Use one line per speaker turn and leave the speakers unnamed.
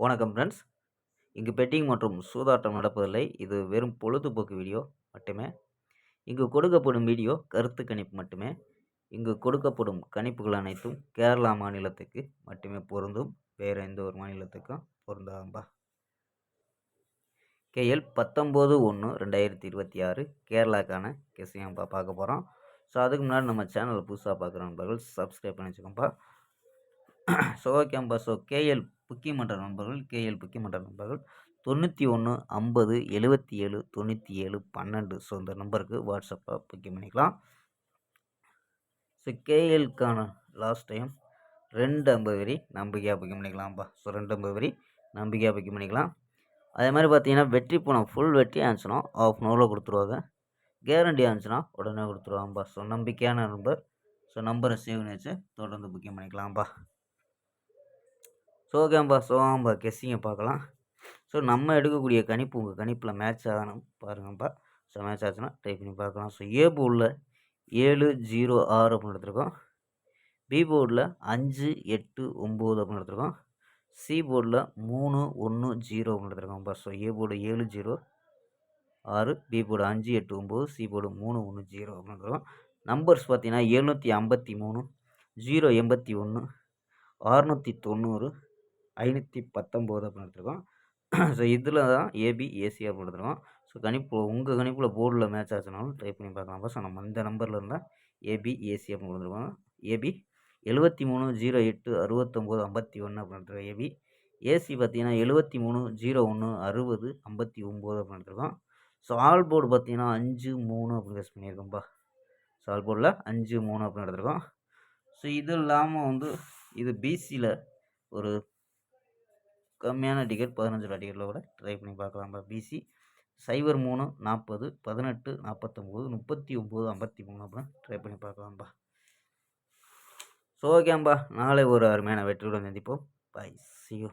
வணக்கம் ஃப்ரெண்ட்ஸ். இங்கு பெட்டிங் மற்றும் சூதாட்டம் நடப்பதில்லை. இது வெறும் பொழுதுபோக்கு வீடியோ மட்டுமே. இங்கு கொடுக்கப்படும் வீடியோ கருத்து கணிப்பு மட்டுமே. இங்கு கொடுக்கப்படும் கணிப்புகள் அனைத்தும் கேரளா மாநிலத்துக்கு மட்டுமே பொருந்தும். வேறு எந்த ஒரு மாநிலத்துக்கும் பொருந்தாதும்பா. KL 19/1/2026 கேரளாக்கான கெஸ்ஸிங்கப்பா பார்க்க போகிறோம். ஸோ அதுக்கு முன்னாடி நம்ம சேனலை புதுசாக பார்க்குற நண்பர்கள் சப்ஸ்கிரைப் பண்ணி வச்சுக்கோப்பா. ஸோ ஓகேம்பா. ஸோ KL புக்கிங் பண்ணுற நண்பர்கள் 91 50 77 97 12. ஸோ இந்த நம்பருக்கு வாட்ஸ்அப்பில் புக்கிங் பண்ணிக்கலாம். ஸோ KLக்கான லாஸ்ட் டைம் 250 வரி நம்பிக்கையாக புக்கிங் பண்ணிக்கலாம்ப்பா. ஸோ 250 வரி நம்பிக்கையாக புக்கிங் பண்ணிக்கலாம். அதே மாதிரி பார்த்தீங்கன்னா வெற்றி பணம் ஃபுல் வெற்றி ஆச்சுன்னா ½ ஹவரில் கொடுத்துருவாங்க. கேரண்டி ஆச்சுன்னா உடனே கொடுத்துருவாங்கப்பா. ஸோ நம்பிக்கையான நம்பர். ஸோ நம்பரை சேவ் பண்ணி வச்சு தொடர்ந்து புக்கிங் பண்ணிக்கலாம்ப்பா. ஸோ ஓகேம்பா. ஸோ ஆம்பா கெஸ்ஸிங்கை பார்க்கலாம். ஸோ நம்ம எடுக்கக்கூடிய கணிப்பு உங்கள் கணிப்பில் மேட்ச் ஆகணும் பாருங்கப்பா. ஸோ மேட்ச் ஆச்சுன்னா ட்ரை பண்ணி பார்க்கலாம். ஸோ ஏ போர்டில் 706 அப்படின்னு எடுத்துருக்கோம். பி போர்டில் 589 அப்படின்னு எடுத்துருக்கோம். சி போர்டில் 310 அப்படின்னு எடுத்துருக்கோம்ப்பா. So A board 706, B board 589, C board 310 அப்படின்னு எடுத்துருக்கோம். நம்பர்ஸ் பார்த்தீங்கன்னா 753, 081, 690, 519 அப்படின்னு எடுத்துருக்கோம். ஸோ இதில் தான் ஏபி ஏசி அப்படின்னு எடுத்துருக்கோம். ஸோ கணிப்பு உங்கள் கணிப்பில் போர்டில் மேட்ச் ஆச்சுனாலும் ட்ரை பண்ணி பார்க்கலாம்ப்பா. ஸோ நம்ம இந்த நம்பரில் இருந்தால் ஏபி ஏசி அப்படின்னு கொடுத்துருக்கோம். ஏபி 73 08 69 51 அப்படின்னு எடுத்துருக்கோம். ஏபி ஏசி பார்த்தீங்கன்னா 73 01 60 59 அப்படின்னு எடுத்துருக்கோம். ஸோ ஆல் போர்டு பார்த்தீங்கன்னா 53 அப்படின்னு கெஸ் பண்ணியிருக்கோம்ப்பா. ஸோ ஆல் போர்டில் 53 அப்படின்னு எடுத்துருக்கோம். ஸோ இது இல்லாமல் இது பிசியில் ஒரு கம்மியான டிக்கெட் 15 ரூபா டிக்கெட்டில் கூட ட்ரை பண்ணி பார்க்கலாம்ப்பா. பிசி 03 40 18 49 39 53 அப்படின்னு ட்ரை பண்ணி பார்க்கலாம்ப்பா. ஸோ ஓகேம்பா. நாளை ஒரு அருமையான வெற்றியுடன் சந்திப்போம். பை. See you.